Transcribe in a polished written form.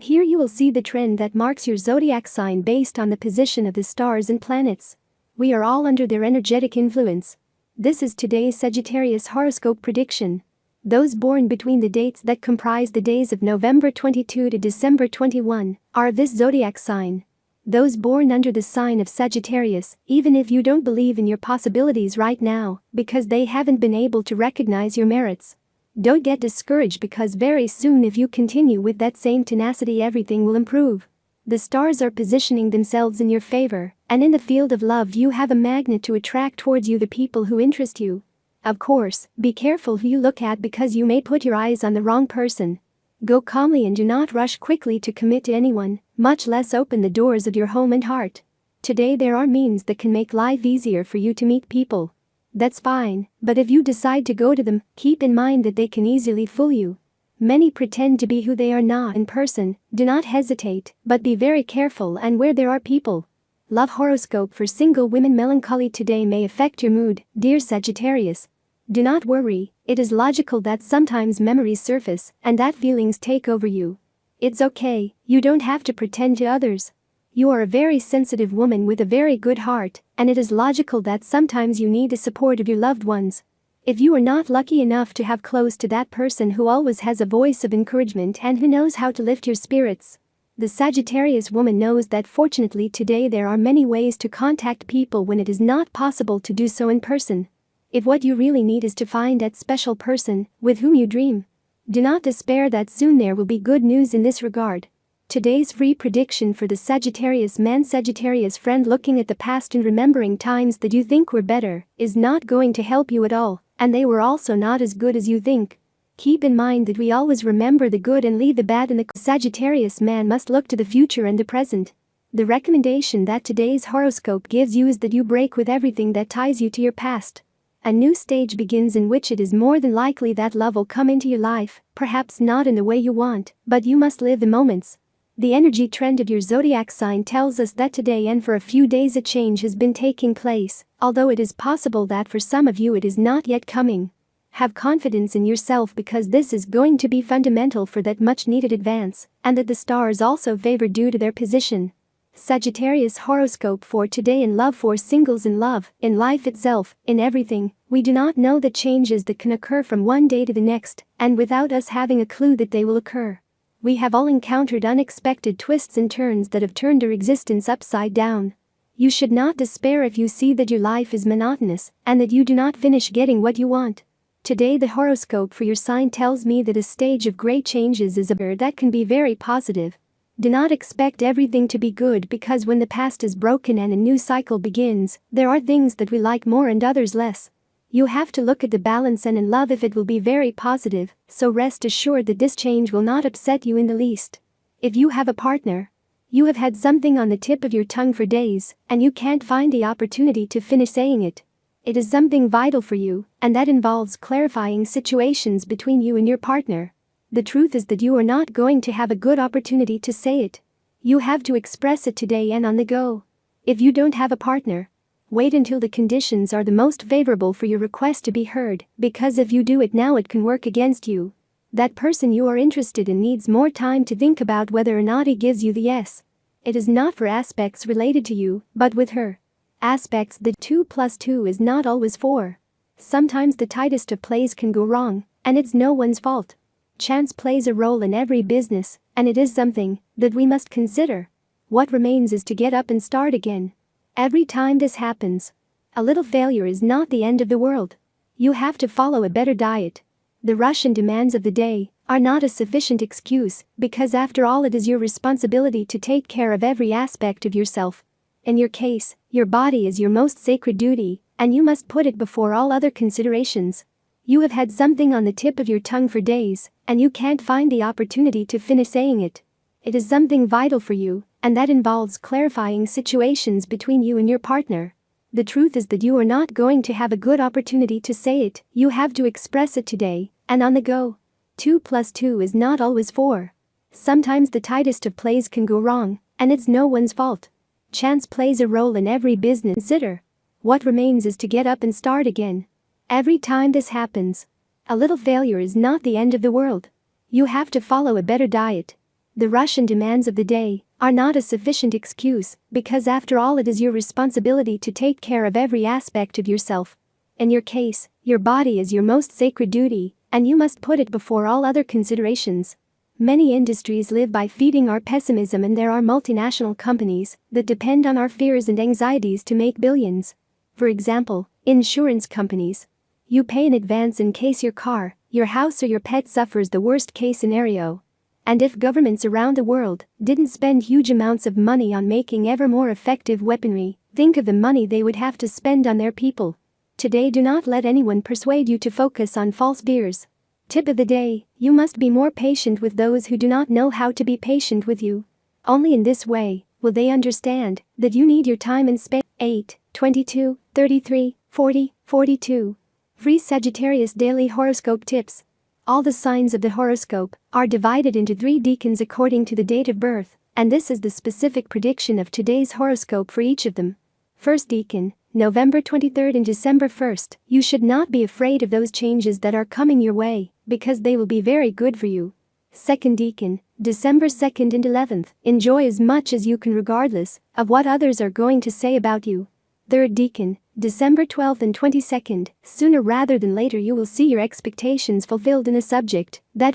Here you will see the trend that marks your zodiac sign based on the position of the stars and planets. We are all under their energetic influence. This is today's Sagittarius horoscope prediction. Those born between the dates that comprise the days of November 22 to December 21 are of this zodiac sign. Those born under the sign of Sagittarius, even if you don't believe in your possibilities right now, because they haven't been able to recognize your merits. Don't get discouraged, because very soon, if you continue with that same tenacity, everything will improve. The stars are positioning themselves in your favor, and in the field of love you have a magnet to attract towards you the people who interest you. Of course, be careful who you look at, because you may put your eyes on the wrong person. Go calmly and do not rush quickly to commit to anyone, much less open the doors of your home and heart. Today there are means that can make life easier for you to meet people. That's fine, but if you decide to go to them, keep in mind that they can easily fool you. Many pretend to be who they are not in person. Do not hesitate, but be very careful and where there are people. Love horoscope for single women. Melancholy today may affect your mood, dear Sagittarius. Do not worry, it is logical that sometimes memories surface and that feelings take over you. It's okay, you don't have to pretend to others. You are a very sensitive woman with a very good heart, and it is logical that sometimes you need the support of your loved ones. If you are not lucky enough to have close to that person who always has a voice of encouragement and who knows how to lift your spirits, the Sagittarius woman knows that fortunately today there are many ways to contact people when it is not possible to do so in person. If what you really need is to find that special person with whom you dream, do not despair that soon there will be good news in this regard. Today's free prediction for the Sagittarius man. Sagittarius friend, looking at the past and remembering times that you think were better is not going to help you at all, and they were also not as good as you think. Keep in mind that we always remember the good and leave the bad in the Sagittarius man must look to the future and the present. The recommendation that today's horoscope gives you is that you break with everything that ties you to your past. A new stage begins in which it is more than likely that love will come into your life, perhaps not in the way you want, but you must live the moments. The energy trend of your zodiac sign tells us that today and for a few days a change has been taking place, although it is possible that for some of you it is not yet coming. Have confidence in yourself, because this is going to be fundamental for that much needed advance, and that the stars also favor due to their position. Sagittarius horoscope for today. In love, for singles. In love, in life itself, in everything, we do not know the changes that can occur from one day to the next, and without us having a clue that they will occur. We have all encountered unexpected twists and turns that have turned our existence upside down. You should not despair if you see that your life is monotonous and that you do not finish getting what you want. Today the horoscope for your sign tells me that a stage of great changes is about that can be very positive. Do not expect everything to be good, because when the past is broken and a new cycle begins, there are things that we like more and others less. You have to look at the balance, and in love if it will be very positive, so rest assured that this change will not upset you in the least. If you have a partner, you have had something on the tip of your tongue for days, and you can't find the opportunity to finish saying it. It is something vital for you, and that involves clarifying situations between you and your partner. The truth is that you are not going to have a good opportunity to say it. You have to express it today and on the go. If you don't have a partner, wait until the conditions are the most favorable for your request to be heard, because if you do it now it can work against you. That person you are interested in needs more time to think about whether or not he gives you the yes. It is not for aspects related to you, but with her. Aspects that 2 + 2 is not always 4. Sometimes the tightest of plays can go wrong, and it's no one's fault. Chance plays a role in every business, and it is something that we must consider. What remains is to get up and start again. Every time this happens, a little failure is not the end of the world. You have to follow a better diet. The rush and demands of the day are not a sufficient excuse, because after all it is your responsibility to take care of every aspect of yourself. In your case, your body is your most sacred duty, and you must put it before all other considerations. You have had something on the tip of your tongue for days, and you can't find the opportunity to finish saying it. It is something vital for you, and that involves clarifying situations between you and your partner. The truth is that you are not going to have a good opportunity to say it. You have to express it today, and on the go. 2 + 2 is not always 4. Sometimes the tightest of plays can go wrong, and it's no one's fault. Chance plays a role in every business. Consider. What remains is to get up and start again. Every time this happens, a little failure is not the end of the world. You have to follow a better diet. The rush and demands of the day are not a sufficient excuse, because after all it is your responsibility to take care of every aspect of yourself. In your case, your body is your most sacred duty, and you must put it before all other considerations. Many industries live by feeding our pessimism, and there are multinational companies that depend on our fears and anxieties to make billions. For example, insurance companies. You pay in advance in case your car, your house or your pet suffers the worst case scenario. And if governments around the world didn't spend huge amounts of money on making ever more effective weaponry, think of the money they would have to spend on their people. Today, do not let anyone persuade you to focus on false fears. Tip of the day: you must be more patient with those who do not know how to be patient with you. Only in this way will they understand that you need your time and space. 8, 22, 33, 40, 42. Free Sagittarius Daily Horoscope Tips. All the signs of the horoscope are divided into 3 decans according to the date of birth, and this is the specific prediction of today's horoscope for each of them. First decan, November 23rd and December 1st. You should not be afraid of those changes that are coming your way, because they will be very good for you. Second decan, December 2nd and 11th. Enjoy as much as you can regardless of what others are going to say about you. Third decan, December 12th and 22nd. Sooner rather than later you will see your expectations fulfilled in a subject that